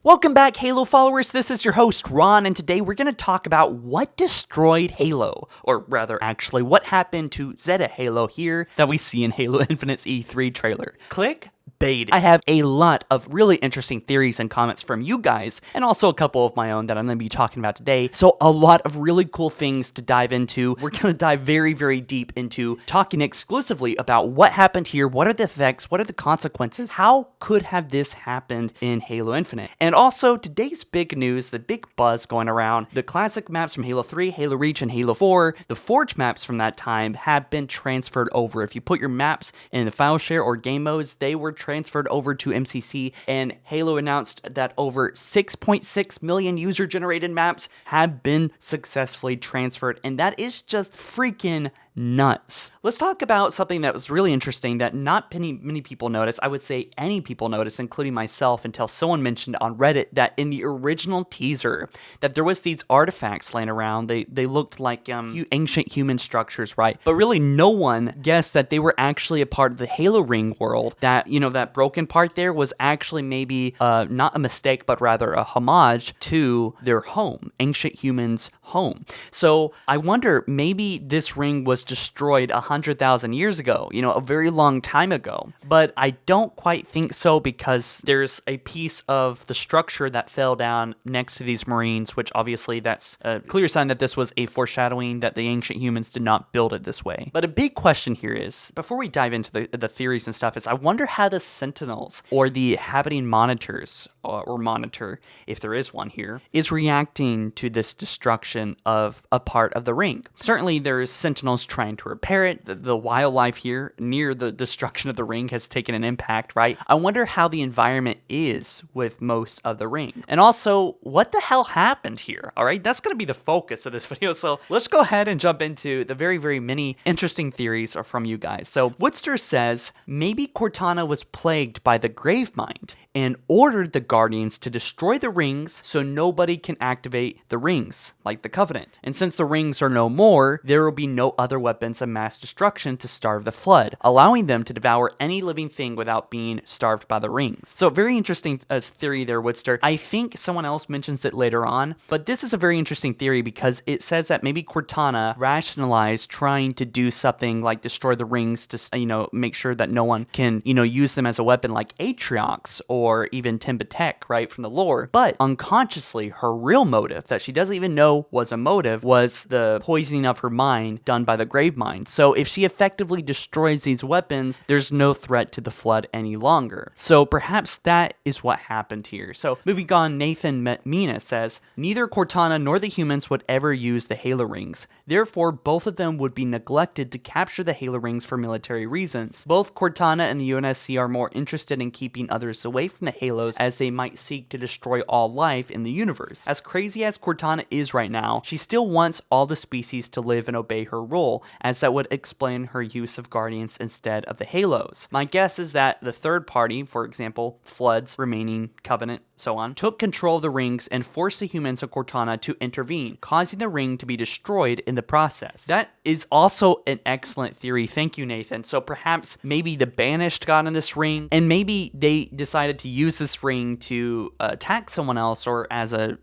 Welcome back, Halo followers. This is your host, Ron, and today we're going to talk about what destroyed Halo, or rather, actually, what happened to Zeta Halo here that we see in Halo Infinite's E3 trailer. Click bait. I have a lot of really interesting theories and comments from you guys, and also a couple of my own that I'm going to be talking about today. So a lot of really cool things to dive into. We're going to dive very, very deep into talking exclusively about what happened here, what are the effects, what are the consequences, how could have this happened in Halo Infinite. And also today's big news, the big buzz going around, the classic maps from Halo 3, Halo Reach, and Halo 4, the Forge maps from that time have been transferred over. If you put your maps in the file share or game modes, they were transferred over to MCC, and Halo announced that over 6.6 million user-generated maps have been successfully transferred, and that is just freaking nuts. Let's talk about something that was really interesting that not many people noticed. I would say any people noticed, including myself, until someone mentioned on Reddit that in the original teaser that there was these artifacts laying around. They looked like ancient human structures, right? But really no one guessed that they were actually a part of the Halo ring world. That, that broken part there was actually maybe not a mistake, but rather a homage to their home, ancient humans' home. So I wonder, maybe this ring was destroyed 100,000 years ago, a very long time ago. But I don't quite think so, because there's a piece of the structure that fell down next to these Marines, which obviously that's a clear sign that this was a foreshadowing that the ancient humans did not build it this way. But a big question here is, before we dive into the theories and stuff, is I wonder how the Sentinels, or the habiting monitors, or monitor, if there is one here, is reacting to this destruction of a part of the ring. Certainly there's Sentinels trying to repair it. The wildlife here near the destruction of the ring has taken an impact, right? I wonder how the environment is with most of the ring. And also, what the hell happened here? All right, that's going to be the focus of this video. So let's go ahead and jump into the very, very many interesting theories from you guys. So Woodster says maybe Cortana was plagued by the Gravemind and ordered the Guardians to destroy the rings so nobody can activate the rings, like the Covenant. And since the rings are no more, there will be no other weapons of mass destruction to starve the Flood, allowing them to devour any living thing without being starved by the rings. So very interesting theory there, Woodster. I think someone else mentions it later on, but this is a very interesting theory because it says that maybe Cortana rationalized trying to do something like destroy the rings to, make sure that no one can, use them as a weapon, like Atriox or even Timbatek, right, from the lore. But unconsciously, her real motive that she doesn't even know was a motive was the poisoning of her mind done by the Gravemind. So if she effectively destroys these weapons, there's no threat to the Flood any longer. So perhaps that is what happened here. So moving on, Nathan Mina says, neither Cortana nor the humans would ever use the Halo rings. Therefore, both of them would be neglected to capture the Halo rings for military reasons. Both Cortana and the UNSC are more interested in keeping others away from the Halos, as they might seek to destroy all life in the universe. As crazy as Cortana is right now, she still wants all the species to live and obey her role, as that would explain her use of Guardians instead of the Halos. My guess is that the third party, for example, Flood's remaining Covenant, so on, took control of the rings and forced the humans of Cortana to intervene, causing the ring to be destroyed in the process. That is also an excellent theory. Thank you, Nathan. So perhaps maybe the Banished got in this ring, and maybe they decided to use this ring to attack someone else, or as a,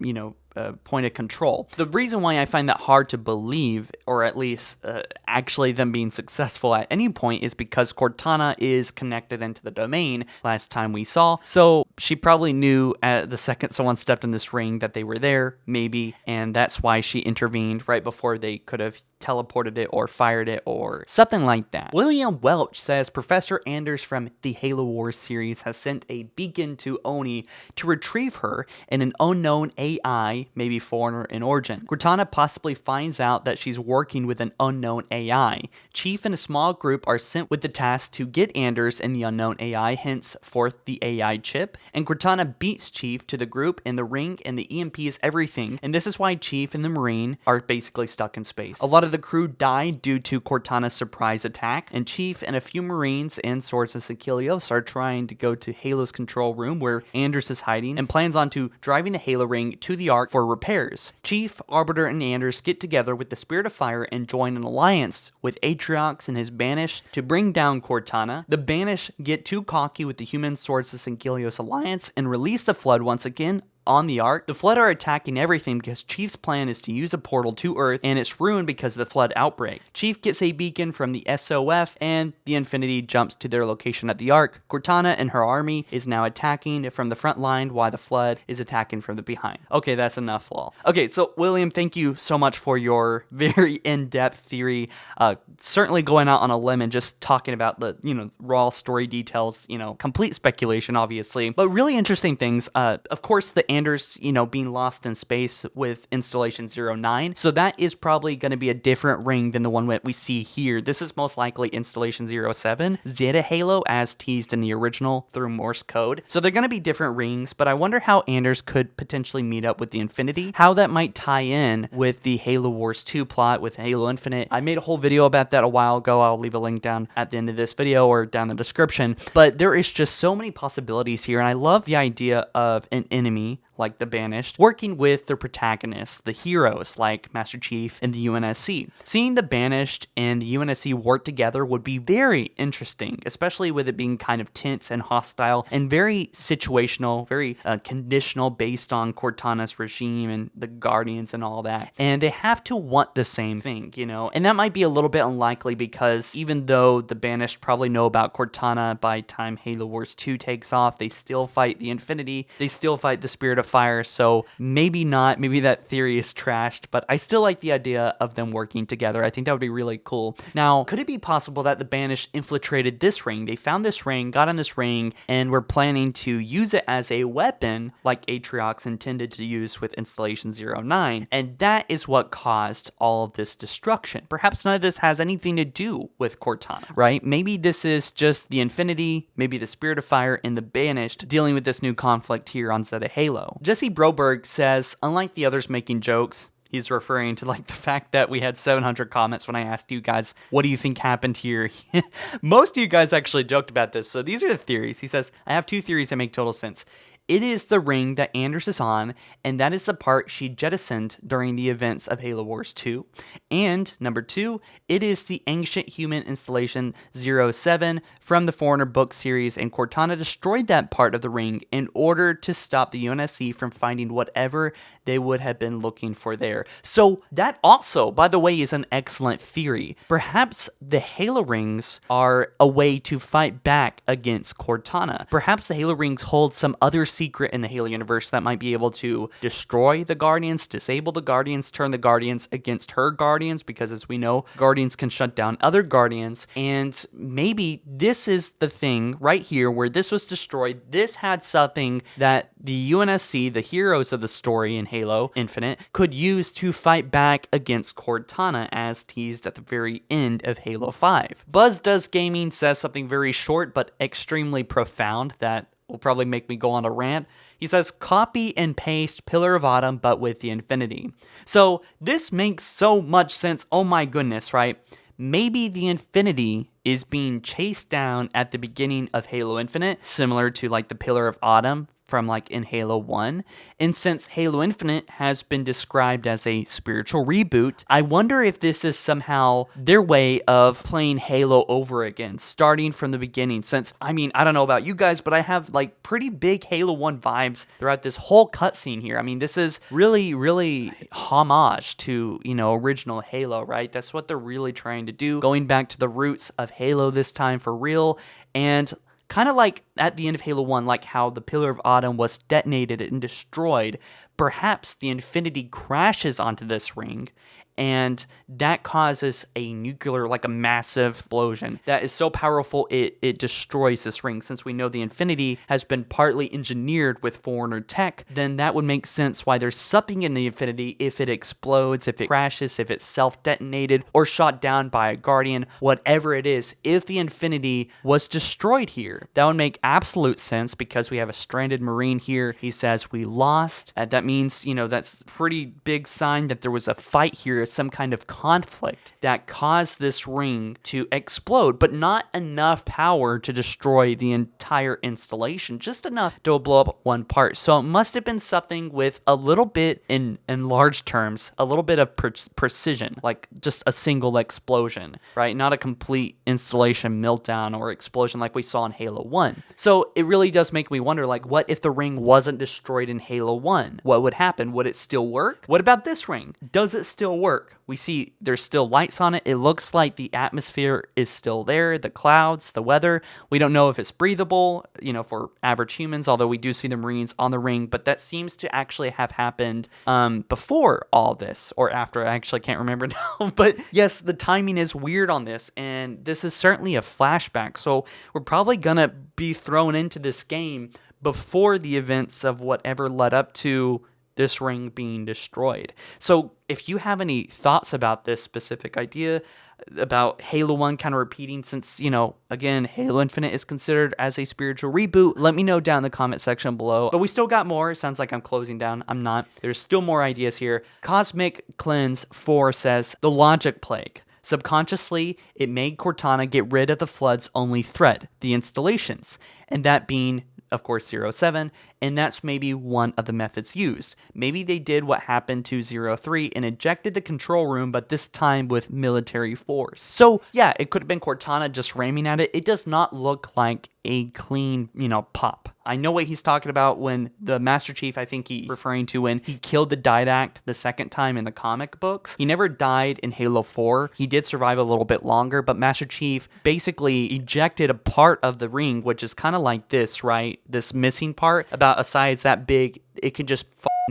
point of control. The reason why I find that hard to believe, or at least actually them being successful at any point, is because Cortana is connected into the domain last time we saw. So she probably knew the second someone stepped in this ring that they were there, maybe, and that's why she intervened right before they could have teleported it or fired it or something like that. William Welch says Professor Anders from the Halo Wars series has sent a beacon to Oni to retrieve her and an unknown AI, maybe foreigner in origin. Cortana possibly finds out that she's working with an unknown AI. Chief and a small group are sent with the task to get Anders and the unknown AI, henceforth the AI chip, and Cortana beats Chief to the group and the ring, and the EMP is everything, and this is why Chief and the Marine are basically stuck in space. A lot of the crew died due to Cortana's surprise attack, and Chief and a few Marines and Swords of Siquilios are trying to go to Halo's control room where Anders is hiding, and plans on to driving the Halo ring to the Ark for repairs. Chief, Arbiter, and Anders get together with the Spirit of Fire and join an alliance with Atriox and his Banished to bring down Cortana. The Banished get too cocky with the human Swords of Siquilios alliance Alliance and release the Flood once again on the Ark. The Flood are attacking everything because Chief's plan is to use a portal to Earth, and it's ruined because of the Flood outbreak. Chief gets a beacon from the SOF, and the Infinity jumps to their location at the Ark. Cortana and her army is now attacking from the front line while the Flood is attacking from the behind. Okay, that's enough, lol. Okay, so William, thank you so much for your very in-depth theory. Certainly going out on a limb and just talking about the, raw story details, complete speculation, obviously, but really interesting things. Of course, the Anders, being lost in space with Installation 09. So that is probably going to be a different ring than the one that we see here. This is most likely Installation 07, Zeta Halo, as teased in the original through Morse code. So they're going to be different rings, but I wonder how Anders could potentially meet up with the Infinity, how that might tie in with the Halo Wars 2 plot with Halo Infinite. I made a whole video about that a while ago. I'll leave a link down at the end of this video or down in the description. But there is just so many possibilities here, and I love the idea of an enemy like the Banished, working with the protagonists, the heroes like Master Chief and the UNSC. Seeing the Banished and the UNSC work together would be very interesting, especially with it being kind of tense and hostile and very situational, very conditional based on Cortana's regime and the Guardians and all that. And they have to want the same thing, and that might be a little bit unlikely because even though the Banished probably know about Cortana by time Halo Wars 2 takes off, they still fight the Infinity, they still fight the Spirit of Fire, so maybe not, maybe that theory is trashed, but I still like the idea of them working together. I think that would be really cool. Now, could it be possible that the Banished infiltrated this ring? They found this ring, got on this ring, and were planning to use it as a weapon like Atriox intended to use with Installation 09, and that is what caused all of this destruction. Perhaps none of this has anything to do with Cortana, right? Maybe this is just the Infinity, maybe the Spirit of Fire, and the Banished dealing with this new conflict here on Zeta Halo. Jesse Broberg says, unlike the others making jokes, he's referring to the fact that we had 700 comments when I asked you guys, what do you think happened here? Most of you guys actually joked about this. So these are the theories. He says, I have two theories that make total sense. It is the ring that Anders is on, and that is the part she jettisoned during the events of Halo Wars 2. And number two, it is the ancient human installation 07 from the Foreigner book series, and Cortana destroyed that part of the ring in order to stop the UNSC from finding whatever they would have been looking for there. So that also, by the way, is an excellent theory. Perhaps the Halo rings are a way to fight back against Cortana. Perhaps the Halo rings hold some other secret in the Halo universe that might be able to destroy the Guardians, disable the Guardians, turn the Guardians against her Guardians, because as we know, Guardians can shut down other Guardians, and maybe this is the thing right here where this was destroyed. This had something that the UNSC, the heroes of the story in Halo Infinite, could use to fight back against Cortana, as teased at the very end of Halo 5. Buzz Does Gaming says something very short but extremely profound that will probably make me go on a rant. He says, copy and paste Pillar of Autumn, but with the Infinity. So this makes so much sense. Oh my goodness, right? Maybe the Infinity is being chased down at the beginning of Halo Infinite, similar to the Pillar of Autumn from in Halo 1. And since Halo Infinite has been described as a spiritual reboot, I wonder if this is somehow their way of playing Halo over again, starting from the beginning. Since, I don't know about you guys, but I have pretty big Halo 1 vibes throughout this whole cutscene here. This is really, really homage to, original Halo, right? That's what they're really trying to do, going back to the roots of Halo this time for real. And kind of like at the end of Halo 1, like how the Pillar of Autumn was detonated and destroyed, perhaps the Infinity crashes onto this ring, and that causes a nuclear, a massive explosion that is so powerful it destroys this ring. Since we know the Infinity has been partly engineered with Foreigner tech, then that would make sense why there's something in the Infinity if it explodes, if it crashes, if it's self-detonated, or shot down by a Guardian, whatever it is. If the Infinity was destroyed here, that would make absolute sense because we have a stranded Marine here. He says we lost. That means, that's a pretty big sign that there was a fight here, was some kind of conflict that caused this ring to explode, but not enough power to destroy the entire installation, just enough to blow up one part. So it must have been something with a little bit, in large terms, a little bit of precision, like just a single explosion, right? Not a complete installation meltdown or explosion like we saw in Halo 1. So it really does make me wonder, like, what if the ring wasn't destroyed in Halo 1? What would happen? Would it still work? What about this ring? Does it still work? We see there's still lights on it. It looks like the atmosphere is still there, the clouds, the weather. We don't know if it's breathable, for average humans, although we do see the Marines on the ring, but that seems to actually have happened before all this, or after. I actually can't remember now. But yes, the timing is weird on this, and this is certainly a flashback, so we're probably gonna be thrown into this game before the events of whatever led up to this ring being destroyed. So if you have any thoughts about this specific idea, about Halo 1 kind of repeating, since, again, Halo Infinite is considered as a spiritual reboot, let me know down in the comment section below. But we still got more. It sounds like I'm closing down. I'm not. There's still more ideas here. Cosmic Cleanse 4 says, the logic plague. Subconsciously, it made Cortana get rid of the Flood's only threat, the installations, and that being, of course, 07, and that's maybe one of the methods used. Maybe they did what happened to 03 and ejected the control room, but this time with military force. So yeah, it could have been Cortana just ramming at it. It does not look like a clean, pop. I know what he's talking about when the Master Chief, I think he's referring to when he killed the Didact the second time in the comic books. He never died in Halo 4. He did survive a little bit longer, but Master Chief basically ejected a part of the ring, which is kind of like this, right? This missing part, about a size that big, it can just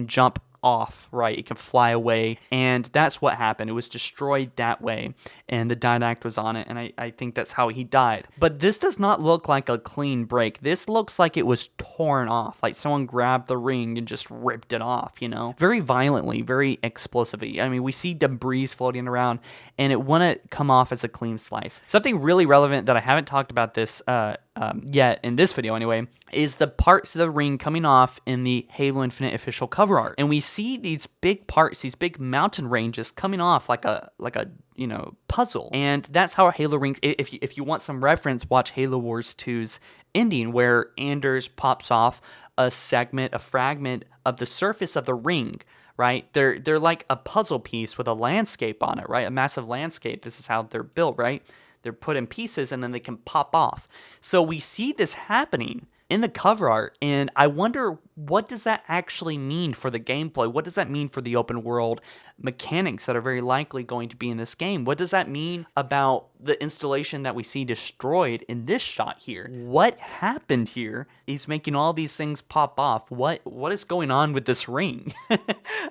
jump off, right? It can fly away, and that's what happened. It was destroyed that way, and the Didact was on it, and I think that's how he died. But this does not look like a clean break. This looks like it was torn off, like someone grabbed the ring and just ripped it off, Very violently, very explosively. I mean, we see debris floating around, and it wouldn't come off as a clean slice. Something really relevant that I haven't talked about this yet, in this video anyway, is the parts of the ring coming off in the Halo Infinite official cover art. And we see these big parts, these big mountain ranges coming off like a puzzle. And that's how Halo rings, if you want some reference, watch Halo Wars 2's ending, where Anders pops off a fragment of the surface of the ring, right? They're like a puzzle piece with a landscape on it, right? A massive landscape. This is how they're built, right? They're put in pieces and then they can pop off. So we see this happening in the cover art, and I wonder, what does that actually mean for the gameplay? What does that mean for the open world mechanics that are very likely going to be in this game? What does that mean about the installation that we see destroyed in this shot here? What happened here is making all these things pop off? What is going on with this ring?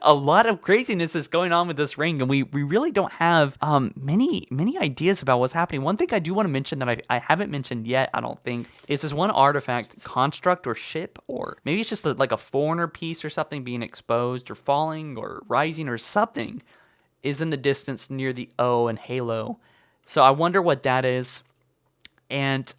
A lot of craziness is going on with this ring, and we really don't have many ideas about what's happening. One thing I do want to mention that I haven't mentioned yet, I don't think, is this one artifact, construct or ship, or maybe it's just like a foreigner piece or something being exposed or falling or rising or something, is in the distance near the O in Halo. So I wonder what that is. And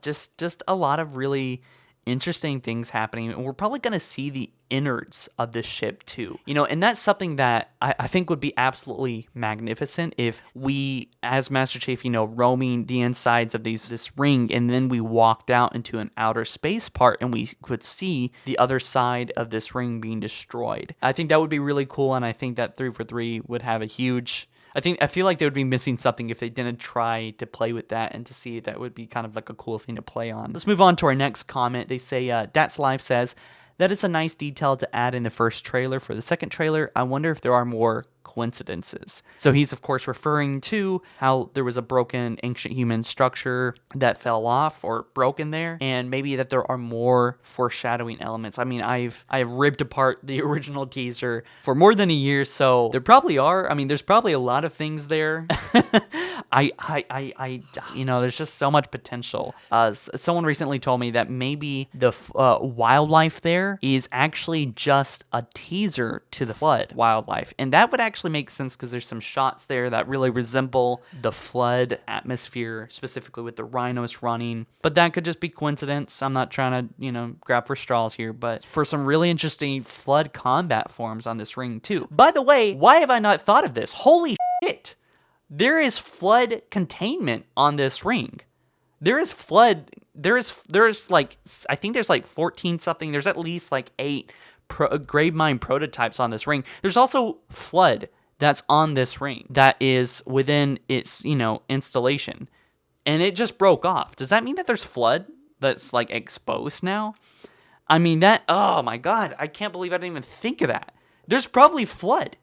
just a lot of really interesting things happening, and we're probably going to see the innards of this ship too, and that's something that I think would be absolutely magnificent if we, as Master Chief, roaming the insides of this ring, and then we walked out into an outer space part and we could see the other side of this ring being destroyed. I think that would be really cool, and I think that 343 would have a huge... I feel like they would be missing something if they didn't try to play with that, and to see that would be kind of like a cool thing to play on. Let's move on to our next comment. They say, That's Live says, that is a nice detail to add in the first trailer. For the second trailer, I wonder if there are more coincidences. So he's, of course, referring to how there was a broken ancient human structure that fell off or broken there, and maybe that there are more foreshadowing elements. I mean, I've ripped apart the original teaser for more than a year, so there probably are. I mean, there's probably a lot of things there. There's just so much potential. Someone recently told me that maybe the wildlife there is actually just a teaser to the flood wildlife. And that would actually make sense because there's some shots there that really resemble the flood atmosphere, specifically with the rhinos running. But that could just be coincidence. I'm not trying to, grab for straws here, but for some really interesting flood combat forms on this ring too. By the way, why have I not thought of this? Holy shit! There is flood containment on this ring. There is flood. There's like, I think there's like 14 something. There's at least like 8 grave mine prototypes on this ring. There's also flood that's on this ring that is within its, installation. And it just broke off. Does that mean that there's flood that's like exposed now? I mean, oh my God, I can't believe I didn't even think of that. There's probably flood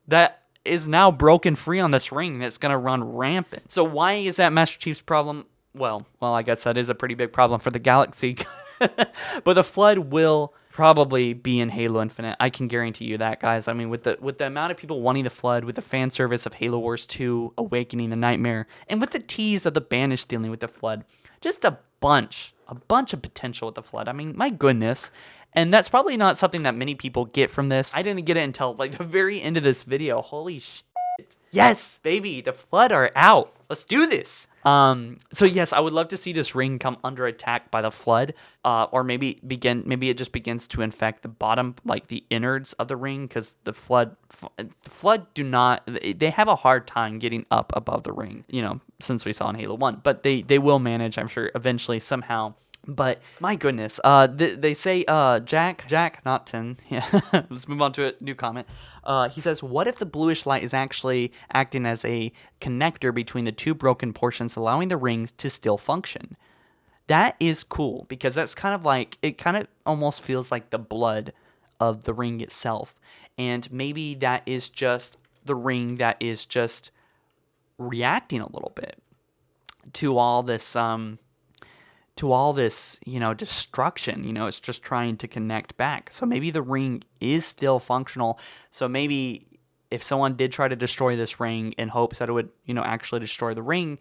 that is now broken free on this ring that's going to run rampant. So why is that Master Chief's problem? Well, I guess that is a pretty big problem for the galaxy. But the flood will probably be in Halo Infinite. I can guarantee you that, guys. I mean, with the amount of people wanting the flood, with the fan service of Halo Wars 2, Awakening the Nightmare, and with the tease of the Banished dealing with the flood, just a bunch of potential with the flood. I mean, my goodness. And that's probably not something that many people get from this. I didn't get it until like the very end of this video. Holy shit. Yes, baby, the flood are out. Let's do this. So yes, I would love to see this ring come under attack by the flood, or maybe it just begins to infect the bottom, like the innards of the ring, because the flood they have a hard time getting up above the ring, since we saw in Halo 1, but they will manage, I'm sure, eventually, somehow. But my goodness, they say Jack, not Tin. Yeah, let's move on to a new comment. He says, "What if the bluish light is actually acting as a connector between the two broken portions, allowing the rings to still function?" That is cool because that's kind of like it. Kind of almost feels like the blood of the ring itself, and maybe that is just the ring that is just reacting a little bit to all this destruction. It's just trying to connect back. So maybe the ring is still functional. So maybe if someone did try to destroy this ring in hopes that it would, actually destroy the ring,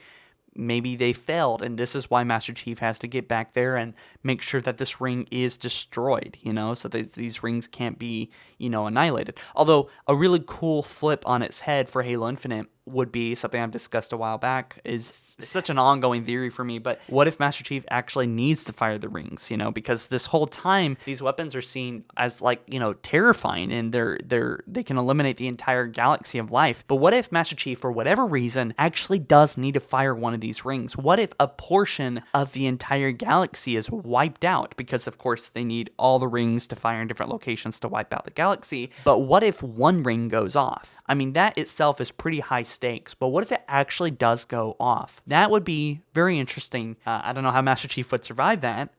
maybe they failed. And this is why Master Chief has to get back there and make sure that this ring is destroyed, so that these rings can't be, annihilated. Although a really cool flip on its head for Halo Infinite would be something I've discussed a while back, is such an ongoing theory for me. But what if Master Chief actually needs to fire the rings, because this whole time these weapons are seen as like, terrifying, and they can eliminate the entire galaxy of life. But what if Master Chief, for whatever reason, actually does need to fire one of these rings? What if a portion of the entire galaxy is wiped out? Because of course they need all the rings to fire in different locations to wipe out the galaxy. But what if one ring goes off? I mean, that itself is pretty high stakes, but what if it actually does go off? That would be very interesting. I don't know how Master Chief would survive that,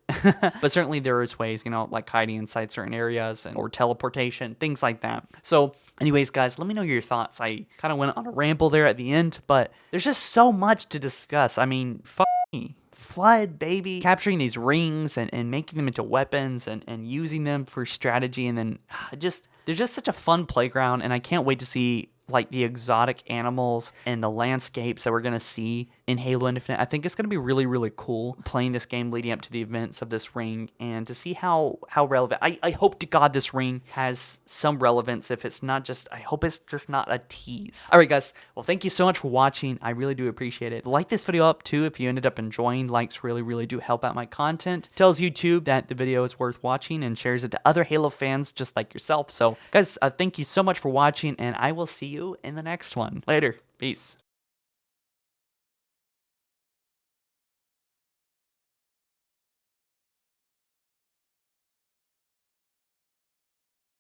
but certainly there is ways, like hiding inside certain areas or teleportation, things like that. So anyways, guys, let me know your thoughts. I kind of went on a ramble there at the end, but there's just so much to discuss. I mean, me. Flood, baby. Capturing these rings and making them into weapons and using them for strategy, and then they're just such a fun playground, and I can't wait to see like the exotic animals and the landscapes that we're going to see in Halo Infinite. I think it's going to be really, really cool playing this game leading up to the events of this ring, and to see how relevant. I hope to God this ring has some relevance. If it's not just, I hope it's just not a tease. All right, guys. Well, thank you so much for watching. I really do appreciate it. Like this video up too if you ended up enjoying. Likes really, really do help out my content. Tells YouTube that the video is worth watching and shares it to other Halo fans just like yourself. So, guys, thank you so much for watching, and I will see you in the next one. Later. Peace.